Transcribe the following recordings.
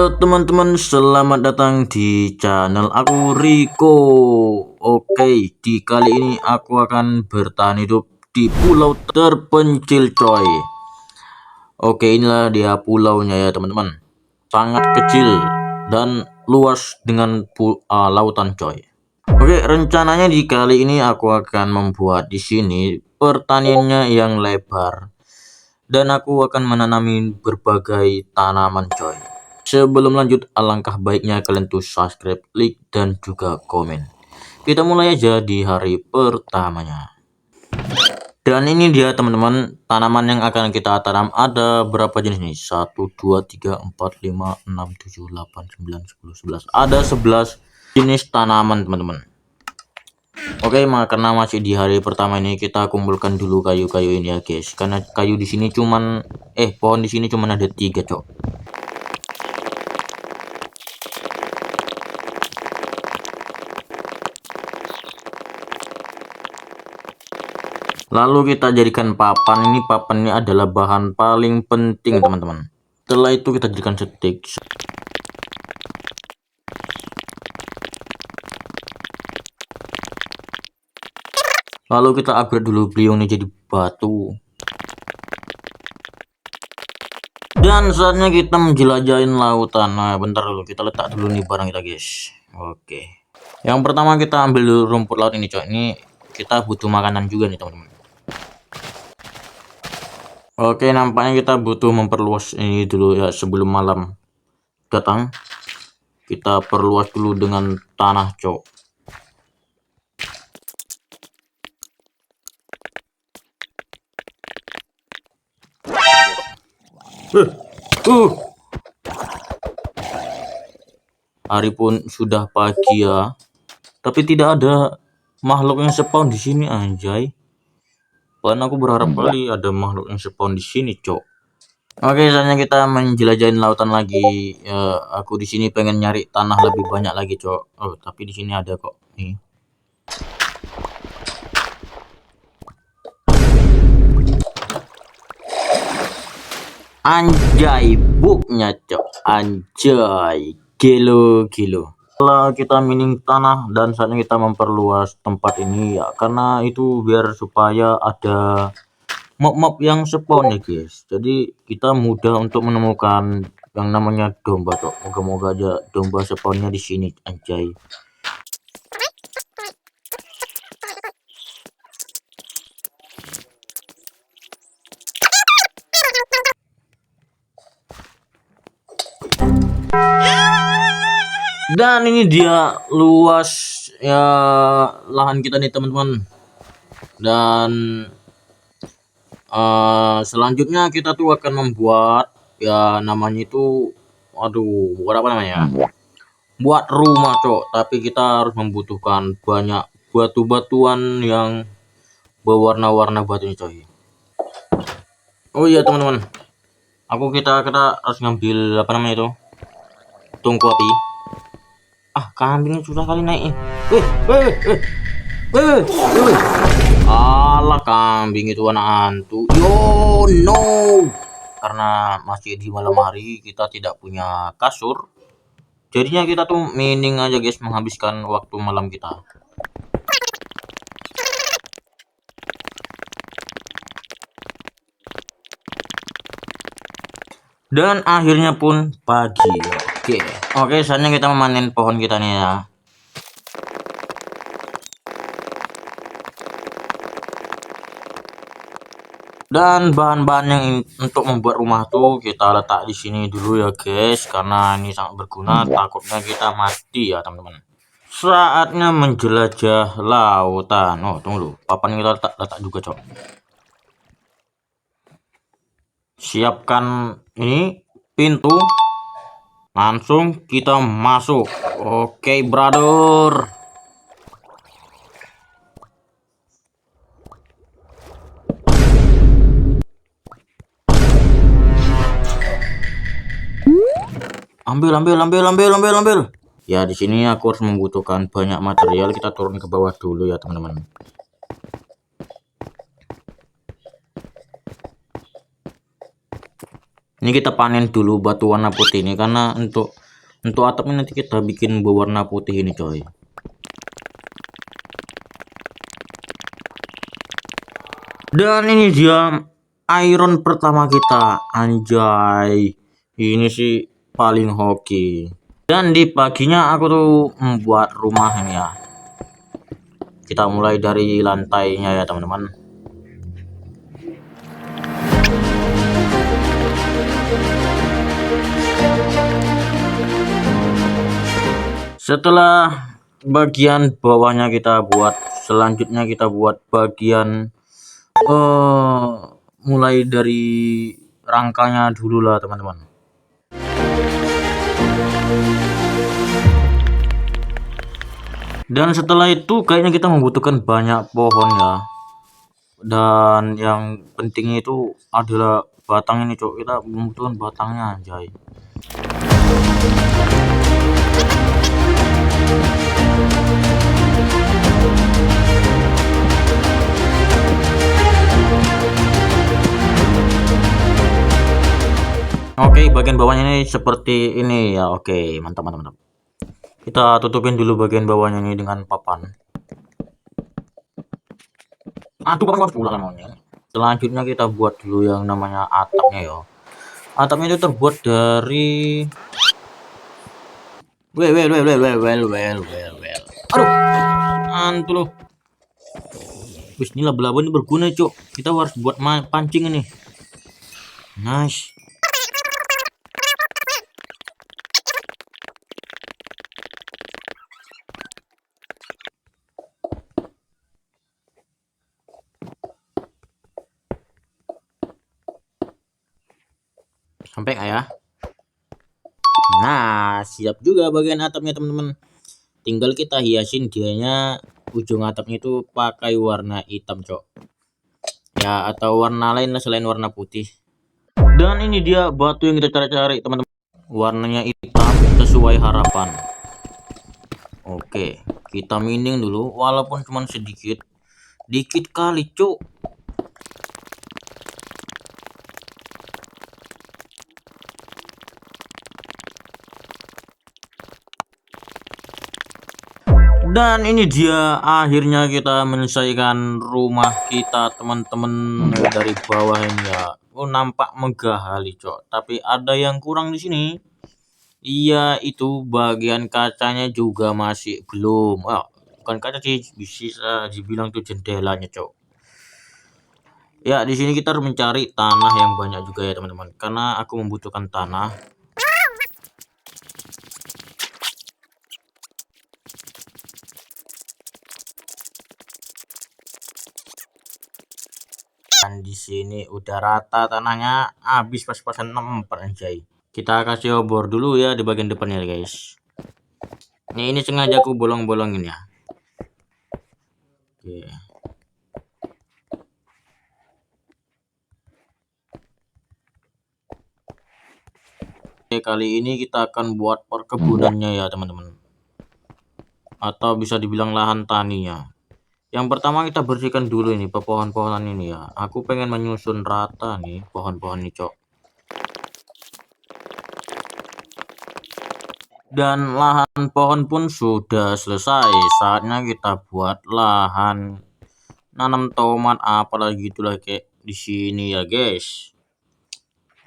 Halo teman-teman, selamat datang di channel aku Riko. Oke, di kali ini aku akan bertahan hidup di pulau terpencil coy. Oke, inilah dia pulaunya ya teman-teman. Sangat kecil dan luas dengan lautan coy. Oke, rencananya di kali ini aku akan membuat di sini pertaniannya yang lebar. Dan aku akan menanami berbagai tanaman coy. Sebelum lanjut, alangkah baiknya kalian tuh subscribe, like, dan juga komen. Kita mulai aja di hari pertamanya. Dan ini dia teman-teman, tanaman yang akan kita tanam ada berapa jenis nih? 1, 2, 3, 4, 5, 6, 7, 8, 9, 10, 11. Ada 11 jenis tanaman teman-teman. Oke, karena masih di hari pertama ini kita kumpulkan dulu kayu-kayu ini ya guys. Karena kayu di sini cuman pohon di sini cuman ada 3 cok. Lalu kita jadikan papan. Ini papan ini adalah bahan paling penting teman-teman. Setelah itu kita jadikan stick. Lalu kita upgrade dulu beliungnya jadi batu. Dan saatnya kita menjelajahin lautan. Nah bentar dulu, kita letak dulu nih barang kita guys. Oke. Yang pertama kita ambil dulu rumput laut ini coy. Ini kita butuh makanan juga nih teman-teman. Oke, nampaknya kita butuh memperluas ini dulu ya sebelum malam datang. Kita perluas dulu dengan tanah cok. Hari pun sudah pagi ya, tapi tidak ada makhluk yang spawn di sini anjay. Bahkan aku berharap kali ada makhluk yang spawn di sini cok. Oke, saatnya kita menjelajahin lautan lagi. Ya, aku di sini pengen nyari tanah lebih banyak lagi cok. Oh, tapi di sini ada kok nih. Anjay, buknya cok. Anjay, gilo. Setelah kita mining tanah dan saatnya kita memperluas tempat ini ya, karena itu biar supaya ada mob-mob yang spawn ya guys. Jadi kita mudah untuk menemukan yang namanya domba cok. Moga-moga aja domba spawnnya di sini anjay. Dan ini dia luas ya lahan kita nih teman-teman. Dan selanjutnya kita tuh akan membuat ya namanya itu buat apa namanya? Buat rumah cok. Tapi kita harus membutuhkan banyak batu-batuan yang berwarna-warna batunya coy. Oh iya teman-teman, kita harus ngambil apa namanya itu, tungku api. Kambingnya susah kali naik. Alah, kambing itu anak hantu. Yo no, karena masih di malam hari kita tidak punya kasur, jadinya kita tuh mining aja guys, menghabiskan waktu malam kita. Dan akhirnya pun pagi. Oke, saatnya kita memanen pohon kita nih ya. Dan bahan-bahan yang untuk membuat rumah tuh kita letak di sini dulu ya guys, karena ini sangat berguna. Takutnya kita mati ya teman-teman. Saatnya menjelajah lautan. Oh tunggu dulu, papan kita letak juga cok. Siapkan ini pintu, langsung kita masuk. Oke brother. Ambil. Ya di sini aku harus membutuhkan banyak material. Kita turun ke bawah dulu ya teman-teman. Ini kita panen dulu batu warna putih ini, karena untuk Untuk atapnya nanti kita bikin berwarna putih ini coy. Dan ini dia iron pertama kita, anjay. Ini sih paling hoki. Dan di paginya aku tuh membuat rumah ini ya. Kita mulai dari lantainya ya teman-teman. Setelah bagian bawahnya kita buat, selanjutnya kita buat bagian mulai dari rangkanya dulu lah teman-teman. Dan setelah itu kayaknya kita membutuhkan banyak pohon ya. Dan yang pentingnya itu adalah batang ini cok. Kita membutuhkan batangnya anjay. Oke, bagian bawahnya ini seperti ini ya. Oke, mantap mantap mantap. Kita tutupin dulu bagian bawahnya ini dengan papan. Aduh, papan harus pulang namanya. Selanjutnya kita buat dulu yang namanya atapnya ya. Atapnya itu terbuat dari well. Aduh, mantul loh. Wis ini laba-laba ini berguna cok. Kita harus buat pancing ini. Nice. Sampai nggak ya? Nah, siap juga bagian atapnya teman-teman. Tinggal kita hiasin dianya, ujung atapnya itu pakai warna hitam cok. Ya, atau warna lain selain warna putih. Dan ini dia batu yang kita cari-cari teman-teman. Warnanya hitam sesuai harapan. Oke, kita mining dulu walaupun cuma sedikit. Dikit kali cok. Dan ini dia akhirnya kita menyelesaikan rumah kita teman-teman dari bawah ini ya. Oh, nampak megah kali cok. Tapi ada yang kurang di sini. Iya, itu bagian kacanya juga masih belum. Bukan kaca sih, bisa dibilang tuh jendelanya cok. Ya, di sini kita harus mencari tanah yang banyak juga ya teman-teman. Karena aku membutuhkan tanah. Dan di sini udah rata tanahnya, habis pas-pasan 6 anjay. Kita kasih obor dulu ya di bagian depannya guys. Ini sengaja aku bolong-bolongin ya. Oke. Oke, kali ini kita akan buat perkebunannya ya teman-teman. Atau bisa dibilang lahan taninya. Yang pertama kita bersihkan dulu ini pohon-pohonan ini ya. Aku pengen menyusun rata nih pohon-pohon ini cok. Dan lahan pohon pun sudah selesai. Saatnya kita buat lahan nanam tomat apalagi itulah kayak di sini ya guys.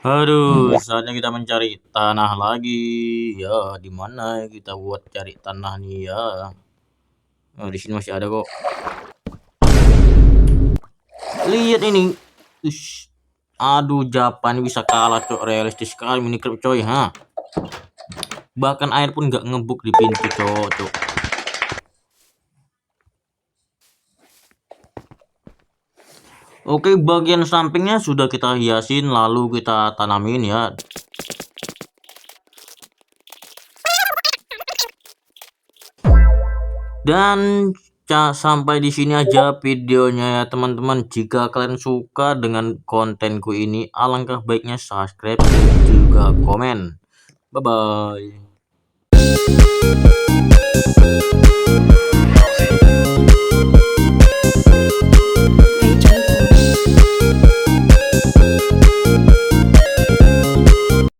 Aduh, saatnya kita mencari tanah lagi. Ya, di mana kita buat cari tanah nih ya? Oh, di sini masih ada kok. Lihat ini. Ush. Aduh, Japan bisa kalah cok, realistis sekali Minecraft coy, ha. Bahkan air pun nggak ngebuk di pintu cok. Oke, bagian sampingnya sudah kita hiasin lalu kita tanamin ya. Dan sampai di sini aja videonya ya teman-teman. Jika kalian suka dengan kontenku ini, alangkah baiknya subscribe dan juga komen. Bye bye.